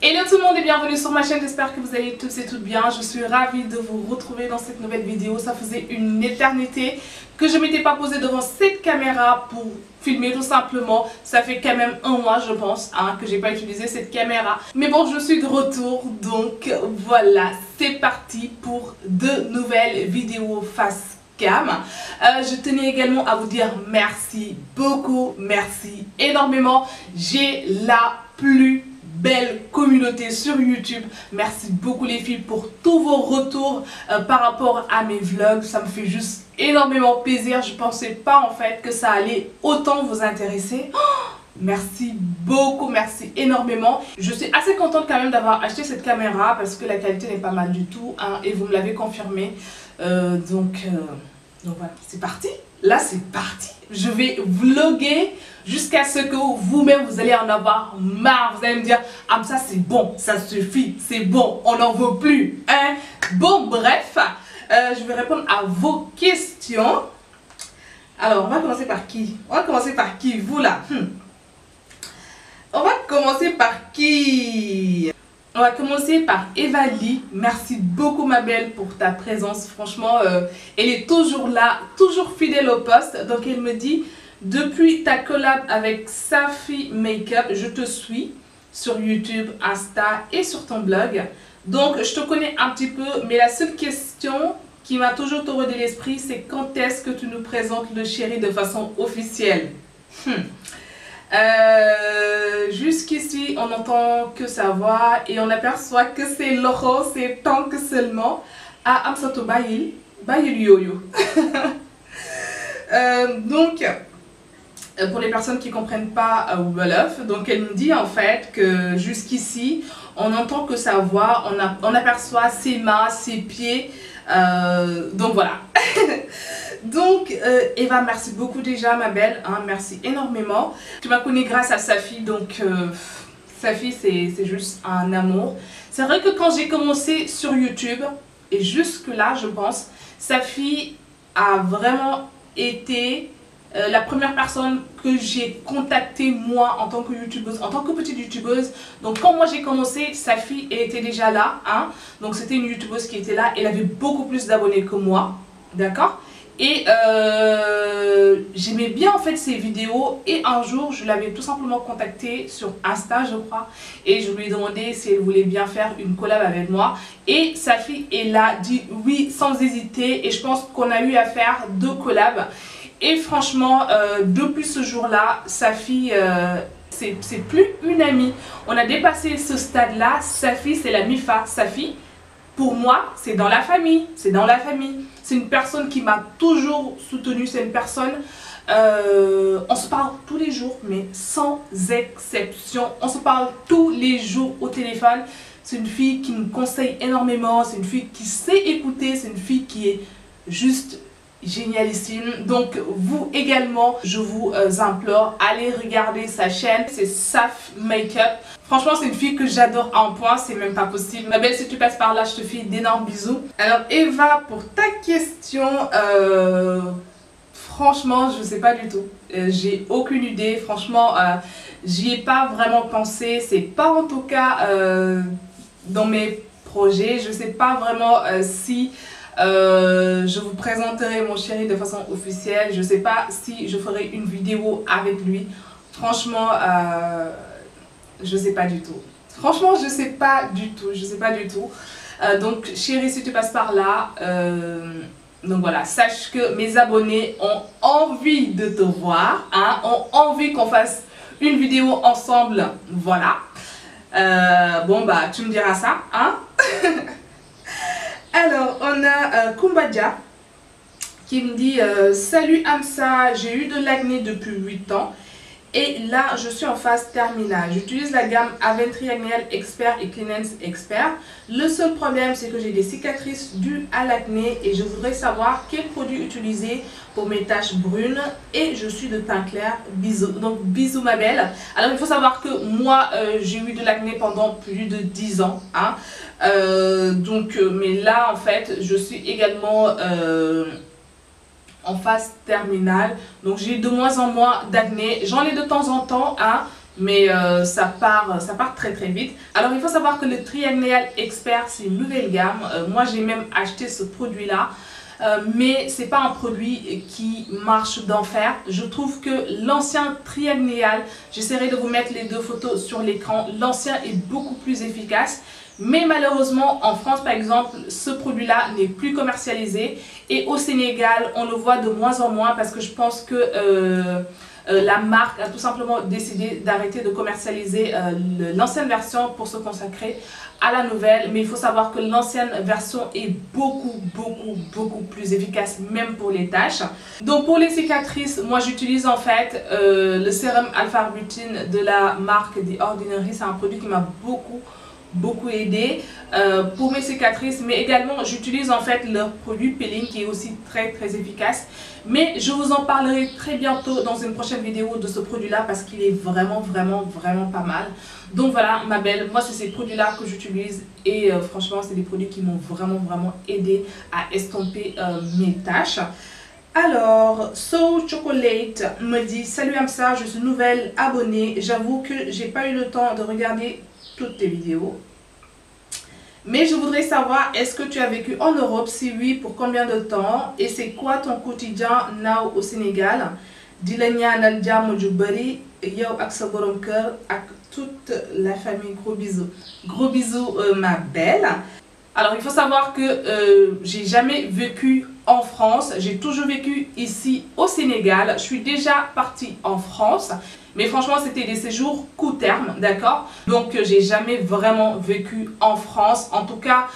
Hello tout le monde et bienvenue sur ma chaîne, j'espère que vous allez tous et toutes bien. Je suis ravie de vous retrouver dans cette nouvelle vidéo. Ça faisait une éternité que je ne m'étais pas posée devant cette caméra pour filmer tout simplement. Ça fait quand même un mois je pense que j'ai pas utilisé cette caméra. Mais bon, je suis de retour, donc voilà, c'est parti pour de nouvelles vidéos face cam. Je tenais également à vous dire merci beaucoup, merci énormément. J'ai la plus belle communauté sur YouTube. Merci beaucoup les filles pour tous vos retours par rapport à mes vlogs. Ça me fait juste énormément plaisir. Je pensais pas en fait que ça allait autant vous intéresser. Merci beaucoup, merci énormément. Je suis assez contente quand même d'avoir acheté cette caméra parce que la qualité n'est pas mal du tout et vous me l'avez confirmé. Donc voilà, c'est parti. Là c'est parti. Je vais vlogger jusqu'à ce que vous-même vous allez en avoir marre. Vous allez me dire, ah ça c'est bon, ça suffit, c'est bon, on n'en veut plus. Hein? Bon bref, je vais répondre à vos questions. Alors on va commencer par qui? On va commencer par qui? Vous là? On va commencer par qui? On va commencer par Evali. Merci beaucoup ma belle pour ta présence. Franchement, elle est toujours là, toujours fidèle au poste. Donc elle me dit, depuis ta collab avec Safi Makeup, je te suis sur YouTube, Insta et sur ton blog. Donc je te connais un petit peu, mais la seule question qui m'a toujours taraudé l'esprit, c'est quand est-ce que tu nous présentes le chéri de façon officielle? Jusqu'ici on n'entend que sa voix et on aperçoit que c'est Loro, c'est tant que seulement à Amsato Bayil Yoyo. Donc pour les personnes qui ne comprennent pas Wolof, donc elle me dit en fait que jusqu'ici on n'entend que sa voix, on aperçoit ses mains, ses pieds, donc voilà. Donc Eva, merci beaucoup déjà ma belle, merci énormément. Tu m'as connue grâce à Safi, donc Safi c'est juste un amour. C'est vrai que quand j'ai commencé sur YouTube, et jusque là je pense, Safi a vraiment été la première personne que j'ai contactée moi en tant que youtubeuse, en tant que petite youtubeuse. Donc quand moi j'ai commencé, Safi était déjà là, donc c'était une youtubeuse qui était là, elle avait beaucoup plus d'abonnés que moi, d'accord? Et j'aimais bien en fait ses vidéos et un jour je l'avais tout simplement contactée sur Insta je crois et je lui ai demandé si elle voulait bien faire une collab avec moi et Safi elle a dit oui sans hésiter et je pense qu'on a eu à faire 2 collabs et franchement depuis ce jour là Safi c'est plus une amie, on a dépassé ce stade là. Safi c'est la MIFA. Safi pour moi, c'est dans la famille, c'est dans la famille. C'est une personne qui m'a toujours soutenue, c'est une personne, on se parle tous les jours, mais sans exception. On se parle tous les jours au téléphone. C'est une fille qui me conseille énormément, c'est une fille qui sait écouter, c'est une fille qui est juste génialissime. Donc vous également, je vous implore, allez regarder sa chaîne, c'est Safi Makeup. Franchement c'est une fille que j'adore en point, c'est même pas possible. Ma belle, si tu passes par là, je te fais d'énormes bisous. Alors Eva, pour ta question, franchement je sais pas du tout. J'ai aucune idée, franchement j'y ai pas vraiment pensé. C'est pas en tout cas dans mes projets. Je sais pas vraiment si je vous présenterai mon chéri de façon officielle. Je sais pas si je ferai une vidéo avec lui. Franchement je sais pas du tout. Franchement je sais pas du tout. Je sais pas du tout. Donc chérie, si tu passes par là, donc voilà, sache que mes abonnés ont envie de te voir, ont envie qu'on fasse une vidéo ensemble. Voilà. Bon bah tu me diras ça, Alors, on a Kumbadja qui me dit salut Amsa, j'ai eu de l'acné depuis 8 ans et là je suis en phase terminale. J'utilise la gamme Aventry Acnéal Expert et Cleanance Expert. Le seul problème c'est que j'ai des cicatrices dues à l'acné et je voudrais savoir quel produit utiliser pour mes taches brunes et je suis de teint clair. Bisous. Donc bisous ma belle. Alors il faut savoir que moi j'ai eu de l'acné pendant plus de 10 ans. Mais là en fait je suis également en phase terminale, donc j'ai de moins en moins d'acné. J'en ai de temps en temps, mais ça part très très vite. Alors il faut savoir que le Triennial Expert, c'est une nouvelle gamme. Moi j'ai même acheté ce produit là, mais c'est pas un produit qui marche d'enfer. Je trouve que l'ancien Triennial, j'essaierai de vous mettre les deux photos sur l'écran, l'ancien est beaucoup plus efficace. Mais malheureusement, en France par exemple, ce produit-là n'est plus commercialisé. Et au Sénégal, on le voit de moins en moins parce que je pense que la marque a tout simplement décidé d'arrêter de commercialiser l'ancienne version pour se consacrer à la nouvelle. Mais il faut savoir que l'ancienne version est beaucoup plus efficace, même pour les taches. Donc pour les cicatrices, moi j'utilise en fait le sérum alpha-arbutin de la marque The Ordinary. C'est un produit qui m'a beaucoup aidé pour mes cicatrices, mais également j'utilise en fait leur produit peeling qui est aussi très efficace, mais je vous en parlerai très bientôt dans une prochaine vidéo de ce produit là parce qu'il est vraiment pas mal. Donc voilà ma belle, moi c'est ces produits là que j'utilise et franchement c'est des produits qui m'ont vraiment aidé à estomper mes taches. Alors, So Chocolate me dit: salut Amsa, je suis nouvelle abonnée, j'avoue que j'ai pas eu le temps de regarder toutes tes vidéos, mais je voudrais savoir, est-ce que tu as vécu en Europe? Si oui, pour combien de temps? Et c'est quoi ton quotidien now au Sénégal? Di la ñaanal jàmm ju bari yow ak sa borom kër ak toute la famille. Gros bisous ma belle. Alors il faut savoir que j'ai jamais vécu en France, j'ai toujours vécu ici au Sénégal. Je suis déjà partie en France, mais franchement c'était des séjours court terme, d'accord? Donc j'ai jamais vraiment vécu en France. En tout cas,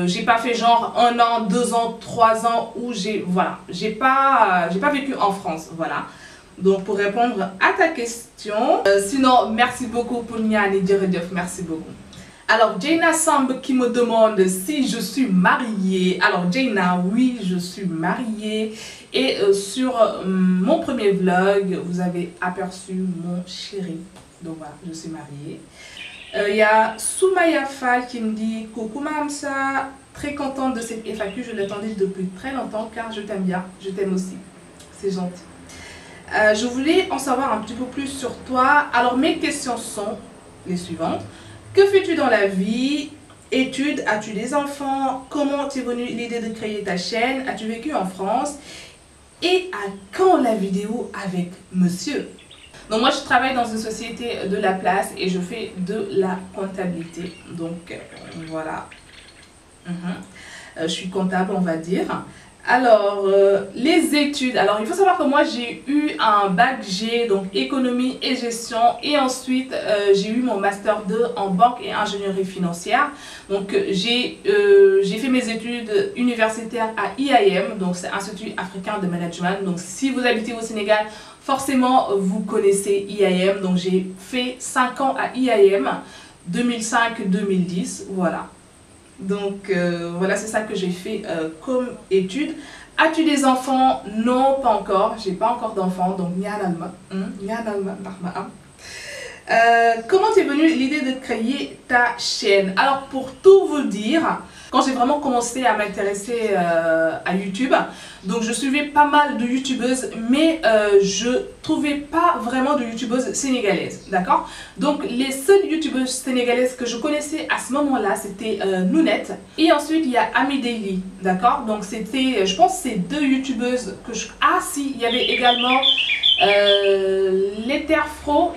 j'ai pas fait genre 1 an, 2 ans, 3 ans où j'ai pas vécu en France, voilà. Donc pour répondre à ta question, sinon merci beaucoup pour Niani Djeredjef, merci beaucoup. Alors Jaina Samb qui me demande si je suis mariée. Alors Jaina, oui, je suis mariée. Et sur mon premier vlog, vous avez aperçu mon chéri. Donc voilà, je suis mariée. Il y a Soumaya Fall qui me dit: coucou Mamsa, très contente de cette FAQ, je l'attendais depuis très longtemps car je t'aime bien, je t'aime aussi. C'est gentil. Je voulais en savoir un petit peu plus sur toi. Alors mes questions sont les suivantes. Que fais-tu dans la vie? Études? As-tu des enfants? Comment t'es venue l'idée de créer ta chaîne? As-tu vécu en France? Et à quand la vidéo avec monsieur? Donc moi je travaille dans une société de la place et je fais de la comptabilité. Donc voilà. Je suis comptable on va dire. Alors, les études. Alors, il faut savoir que moi, j'ai eu un bac G, donc économie et gestion. Et ensuite, j'ai eu mon master 2 en banque et ingénierie financière. Donc, j'ai fait mes études universitaires à IAM, donc c'est Institut Africain de Management. Donc, si vous habitez au Sénégal, forcément, vous connaissez IAM. Donc, j'ai fait 5 ans à IAM, 2005-2010, voilà. Donc voilà, c'est ça que j'ai fait comme étude. As-tu des enfants? Non, pas encore. J'ai pas encore d'enfants. Donc, comment t'es venue l'idée de créer ta chaîne? Alors, pour tout vous dire, quand j'ai vraiment commencé à m'intéresser à YouTube, donc je suivais pas mal de youtubeuses, mais je trouvais pas vraiment de youtubeuses sénégalaises, d'accord? Donc les seules youtubeuses sénégalaises que je connaissais à ce moment-là, c'était Nounette, et ensuite il y a Ami Daily, d'accord? Donc c'était, je pense, ces deux youtubeuses que je... Ah si, il y avait également Lecterfro,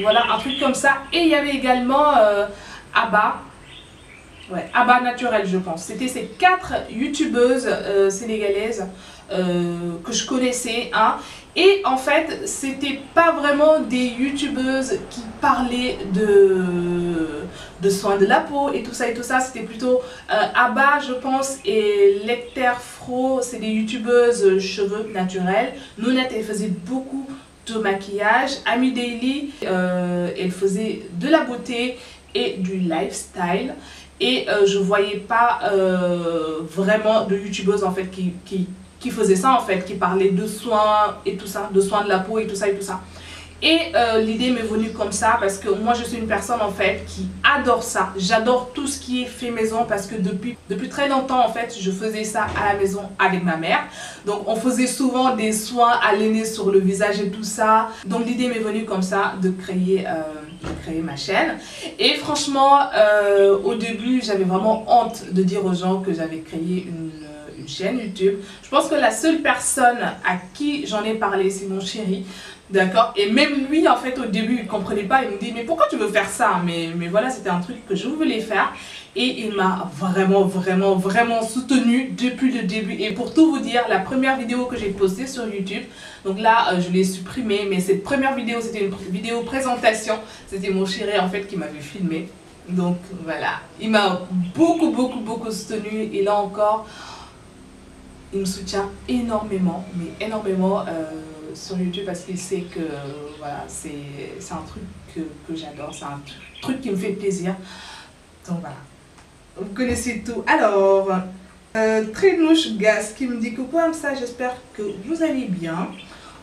voilà, un truc comme ça, et il y avait également Abba. Ouais, Abba Naturel, je pense. C'était ces 4 youtubeuses sénégalaises que je connaissais. Hein. Et en fait, c'était pas vraiment des youtubeuses qui parlaient de soins de la peau et tout ça. C'était plutôt Abba, je pense, et Lecterfro, c'est des youtubeuses cheveux naturels. Nounette, elle faisait beaucoup de maquillage. Ami Daily, elle faisait de la beauté et du lifestyle. Et je voyais pas vraiment de youtubeuses en fait qui faisaient ça en fait, qui parlaient de soins et tout ça, de soins de la peau et tout ça. Et l'idée m'est venue comme ça parce que moi je suis une personne en fait qui adore ça. J'adore tout ce qui est fait maison parce que depuis très longtemps en fait je faisais ça à la maison avec ma mère. Donc on faisait souvent des soins à l'aîné sur le visage et tout ça. Donc l'idée m'est venue comme ça de créer ma chaîne. Et franchement au début j'avais vraiment honte de dire aux gens que j'avais créé une chaîne YouTube. Je pense que la seule personne à qui j'en ai parlé c'est mon chéri. D'accord. Et même lui, en fait, au début, il ne comprenait pas. Il me dit, mais pourquoi tu veux faire ça? Mais voilà, c'était un truc que je voulais faire. Et il m'a vraiment soutenu depuis le début. Et pour tout vous dire, la première vidéo que j'ai postée sur YouTube, donc là, je l'ai supprimée. Mais cette première vidéo, c'était une vidéo présentation. C'était mon chéri, en fait, qui m'avait filmé. Donc, voilà. Il m'a beaucoup soutenu. Et là encore, il me soutient énormément. Mais énormément. Sur YouTube parce qu'il sait que voilà, c'est un truc que j'adore, c'est un truc qui me fait plaisir. Donc voilà, vous connaissez tout. Alors, Trénouche Gaz qui me dit coucou Amsa, j'espère que vous allez bien.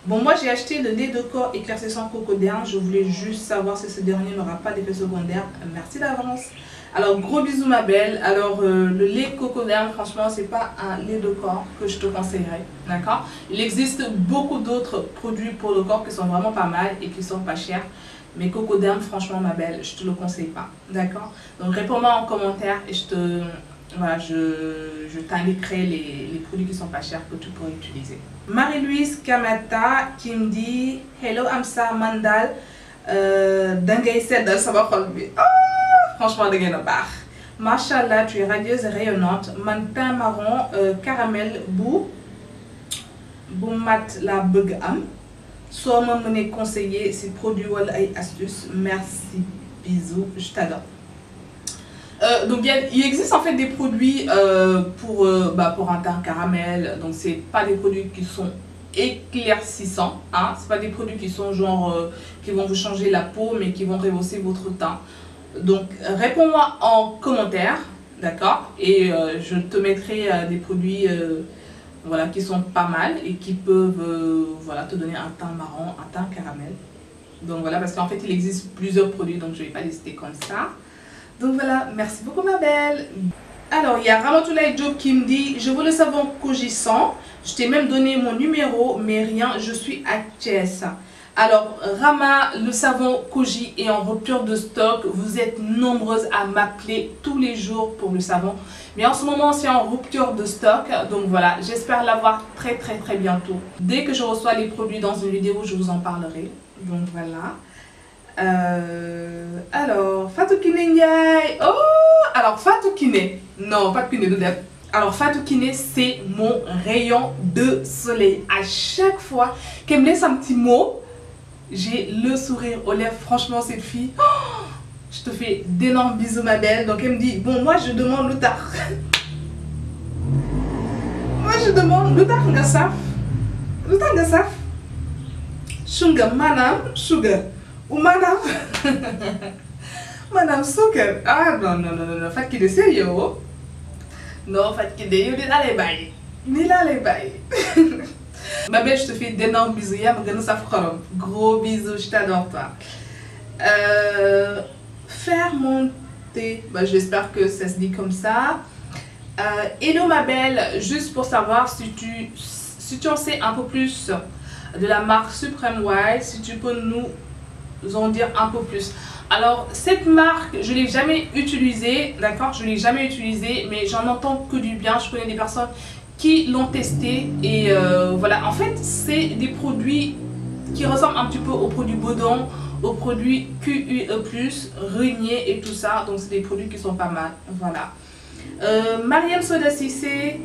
Bon, moi j'ai acheté le lait de corps éclaircissant Cocoderm, je voulais juste savoir si ce dernier n'aura pas d'effet secondaire. Merci d'avance. Alors gros bisous ma belle. Alors le lait Cocoderm, franchement c'est pas un lait de corps que je te conseillerais, d'accord. Il existe beaucoup d'autres produits pour le corps qui sont vraiment pas mal et qui sont pas chers. Mais Cocoderm, franchement ma belle, je te le conseille pas, d'accord. Donc réponds-moi en commentaire et voilà, je t'indiquerai les produits qui sont pas chers que tu pourrais utiliser. Marie-Louise Kamata qui me dit hello Amsa Mandal Dangay Sedal sama xol bi. Franchement, de gain Machallah, tu es radieuse et rayonnante. Mantin marron, caramel, bout mat la bug am. Soit moi me conseiller ces produits ou les astuces. Merci, bisous, je t'adore. Donc il existe en fait des produits pour un teint caramel. Donc c'est pas des produits qui sont éclaircissants, hein. C'est pas des produits qui sont genre qui vont vous changer la peau, mais qui vont rehausser votre teint. Donc réponds-moi en commentaire, d'accord, et je te mettrai des produits voilà, qui sont pas mal et qui peuvent voilà, te donner un teint marron, un teint caramel. Donc voilà, parce qu'en fait il existe plusieurs produits, donc je ne vais pas les citer comme ça. Donc voilà, merci beaucoup ma belle. Alors il y a Ramatoulaye Job qui me dit je veux le savon Kojissant, je t'ai même donné mon numéro mais rien, je suis à Thiès. Alors Rama, le savon Koji est en rupture de stock. Vous êtes nombreuses à m'appeler tous les jours pour le savon. Mais en ce moment c'est en rupture de stock. Donc voilà, j'espère l'avoir très bientôt. Dès que je reçois les produits dans une vidéo, je vous en parlerai. Donc voilà. Alors Fatou Kiné Ndiaye. Oh, alors Fatou Kiné. Non, Fatou Kiné de Deb. Alors Fatou Kiné, c'est mon rayon de soleil. À chaque fois qu'elle me laisse un petit mot, j'ai le sourire aux lèvres. Franchement cette fille, oh, je te fais d'énormes bisous ma belle. Donc elle me dit, bon moi je demande le tard. Moi je demande le tard ngasaf. Le tard ngasaf. Sugar madame, sugar. Ou madame. Madame sugar. Ah non. Fatou Kiné sérieux. Non, Fatou Kiné, you did aller bailler. Ni là les bailler. Ma belle, je te fais d'énormes bisous. Gros bisous, je t'adore toi. Faire monter, j'espère que ça se dit comme ça. Hello ma belle, juste pour savoir si tu en sais un peu plus de la marque Supreme White, si tu peux nous en dire un peu plus. Alors cette marque, je ne l'ai jamais utilisée, d'accord, je ne l'ai jamais utilisée, mais j'en entends que du bien. Je connais des personnes qui l'ont testé et voilà, en fait c'est des produits qui ressemblent un petit peu aux produits Baudon, aux produits QUE+, Régnier et tout ça. Donc c'est des produits qui sont pas mal, voilà. Mariam Soda Cissé,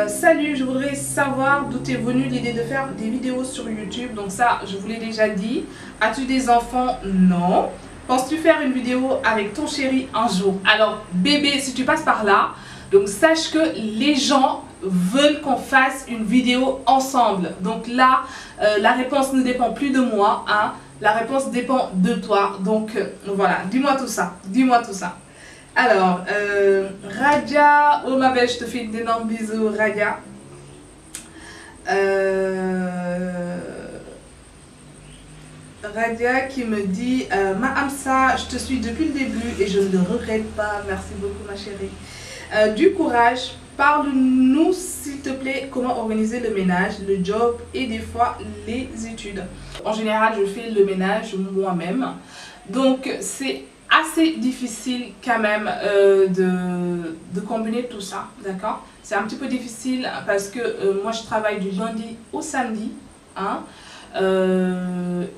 salut, je voudrais savoir d'où t'es venue l'idée de faire des vidéos sur YouTube. Donc ça, je vous l'ai déjà dit. As-tu des enfants? Non. Penses-tu faire une vidéo avec ton chéri un jour? Alors bébé, si tu passes par là, donc sache que les gens veulent qu'on fasse une vidéo ensemble. Donc là, la réponse ne dépend plus de moi, hein. La réponse dépend de toi. Donc voilà, dis-moi tout ça, dis-moi tout ça. Alors, Radia, oh ma belle, je te fais d'énormes bisous, Radia. Radia qui me dit Ma Amsa, je te suis depuis le début et je ne le regrette pas. Merci beaucoup ma chérie. Du courage, parle-nous s'il te plaît comment organiser le ménage, le job et des fois les études. En général, je fais le ménage moi-même. Donc c'est assez difficile quand même de combiner tout ça, d'accord? C'est un petit peu difficile parce que moi je travaille du lundi au samedi, hein,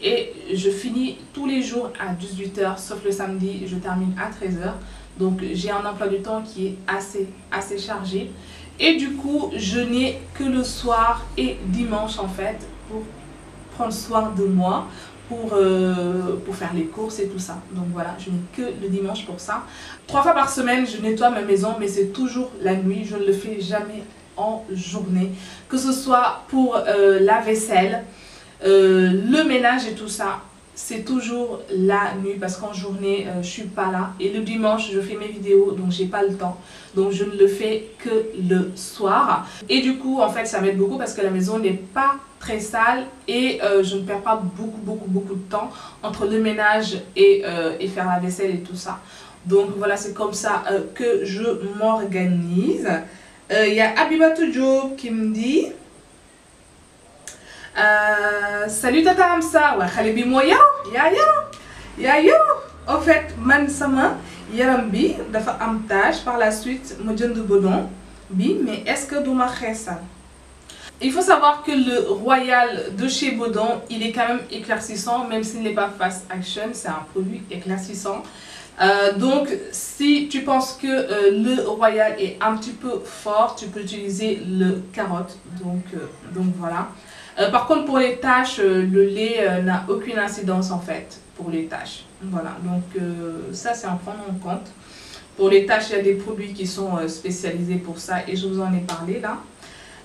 et je finis tous les jours à 18 h, sauf le samedi, je termine à 13 h. Donc j'ai un emploi du temps qui est assez chargé. Et du coup, je n'ai que le soir et dimanche en fait pour prendre soin de moi, pour faire les courses et tout ça. Donc voilà, je n'ai que le dimanche pour ça. 3 fois par semaine, je nettoie ma maison, mais c'est toujours la nuit. Je ne le fais jamais en journée. Que ce soit pour la vaisselle, le ménage et tout ça, c'est toujours la nuit parce qu'en journée je suis pas là, et le dimanche je fais mes vidéos donc j'ai pas le temps, donc je ne le fais que le soir. Et du coup en fait ça m'aide beaucoup parce que la maison n'est pas très sale et je ne perds pas beaucoup de temps entre le ménage et faire la vaisselle et tout ça. Donc voilà, c'est comme ça que je m'organise. Il y a Abibatou Job qui me dit salut Tata Amsa, wa xale bi moo yaru en fait man sama yaram bi dafa am tache, par la suite ma jënd Bodon bi, mais est-ce que duma xeesal? Il faut savoir que le Royal de chez Bodon, il est quand même éclaircissant, même s'il n'est pas Fast Action, c'est un produit éclaircissant. Donc si tu penses que le Royal est un petit peu fort, tu peux utiliser le carotte, donc voilà. Par contre pour les taches, le lait n'a aucune incidence en fait pour les taches. Voilà, donc ça c'est à prendre en compte. Pour les taches, il y a des produits qui sont spécialisés pour ça et je vous en ai parlé là.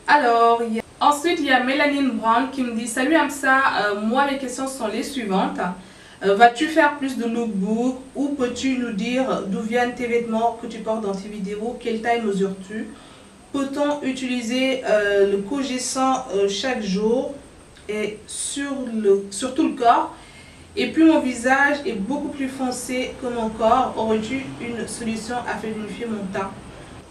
Alors, ensuite il y a Mélanine Brown qui me dit salut Amsa, moi mes questions sont les suivantes. Vas-tu faire plus de lookbook ou peux-tu nous dire d'où viennent tes vêtements que tu portes dans tes vidéos? Quelle taille mesures-tu? Peut-on utiliser le Cogescent chaque jour et sur tout le corps? Et puis mon visage est beaucoup plus foncé que mon corps. Aurais-tu une solution à faire unifier mon teint?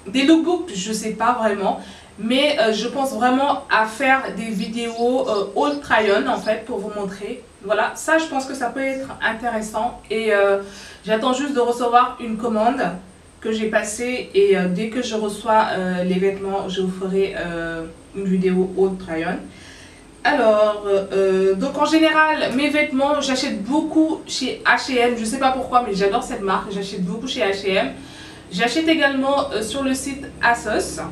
Des lookbooks, je ne sais pas vraiment. Mais je pense vraiment à faire des vidéos haul try-on en fait pour vous montrer. Voilà, ça je pense que ça peut être intéressant. Et j'attends juste de recevoir une commande que j'ai passée. Et dès que je reçois les vêtements, je vous ferai une vidéo haul try-on. Alors, donc en général, mes vêtements, j'achète beaucoup chez H&M. Je ne sais pas pourquoi, mais j'adore cette marque. J'achète beaucoup chez H&M. J'achète également sur le site ASOS.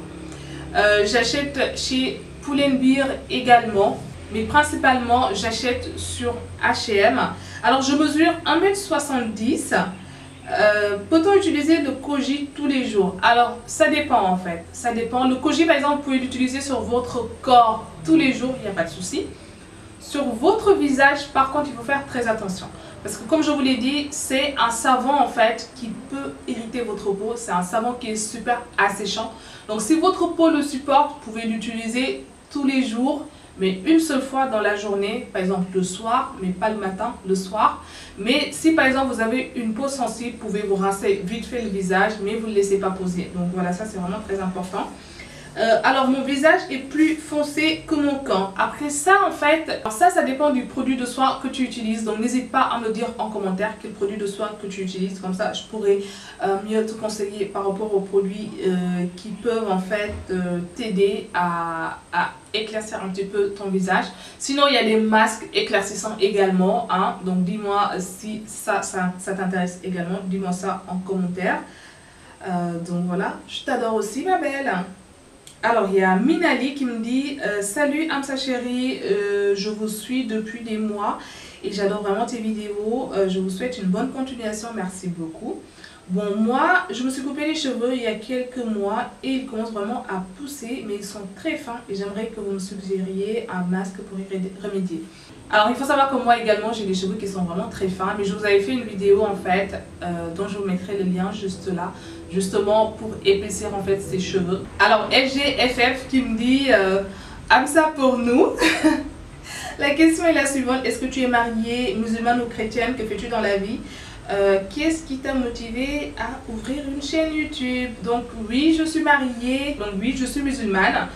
J'achète chez Pull&Bear également, mais principalement j'achète sur H&M. Alors je mesure 1,70 m. Peut-on utiliser le koji tous les jours? Alors ça dépend en fait, ça dépend. Le koji par exemple, vous pouvez l'utiliser sur votre corps tous les jours, il n'y a pas de souci. Sur votre visage par contre il faut faire très attention. Parce que comme je vous l'ai dit, c'est un savon en fait qui peut irriter votre peau. C'est un savon qui est super asséchant. Donc si votre peau le supporte, vous pouvez l'utiliser tous les jours, mais une seule fois dans la journée, par exemple le soir, mais pas le matin, le soir. Mais si par exemple vous avez une peau sensible, vous pouvez vous rincer vite fait le visage, mais vous ne le laissez pas poser. Donc voilà, ça c'est vraiment très important. Alors mon visage est plus foncé que mon corps. Après ça en fait, alors ça dépend du produit de soin que tu utilises. Donc n'hésite pas à me dire en commentaire quel produit de soin que tu utilises. Comme ça je pourrais mieux te conseiller par rapport aux produits qui peuvent en fait t'aider à éclaircir un petit peu ton visage. Sinon il y a des masques éclaircissants également, hein. Donc dis-moi si ça t'intéresse également. Dis-moi ça en commentaire. Donc voilà, je t'adore aussi ma belle. Alors, il y a Minali qui me dit salut Amsa chérie, je vous suis depuis des mois et j'adore vraiment tes vidéos. Je vous souhaite une bonne continuation, merci beaucoup. Bon, moi, je me suis coupé les cheveux il y a quelques mois et ils commencent vraiment à pousser, mais ils sont très fins et j'aimerais que vous me suggériez un masque pour y remédier. Alors, il faut savoir que moi également, j'ai des cheveux qui sont vraiment très fins, mais je vous avais fait une vidéo en fait, dont je vous mettrai le lien juste là, justement pour épaissir en fait ses cheveux. Alors, LGFF qui me dit Amsa pour nous. La question est la suivante. Est-ce que tu es mariée, musulmane ou chrétienne? Que fais-tu dans la vie? Qu'est-ce qui t'a motivé à ouvrir une chaîne YouTube? Donc oui, je suis mariée, donc oui, je suis musulmane.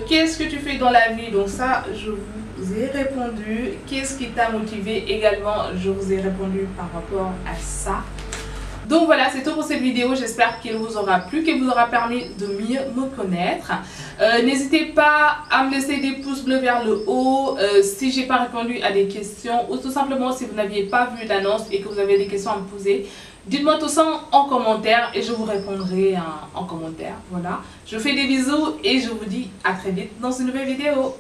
Qu'est-ce que tu fais dans la vie? Donc ça, je vous ai répondu. Qu'est-ce qui t'a motivé également? Je vous ai répondu par rapport à ça. Donc voilà, c'est tout pour cette vidéo. J'espère qu'elle vous aura plu, qu'elle vous aura permis de mieux me connaître. N'hésitez pas à me laisser des pouces bleus vers le haut si j'ai pas répondu à des questions ou tout simplement si vous n'aviez pas vu l'annonce et que vous avez des questions à me poser. Dites-moi tout ça en commentaire et je vous répondrai en commentaire. Voilà, je vous fais des bisous et je vous dis à très vite dans une nouvelle vidéo.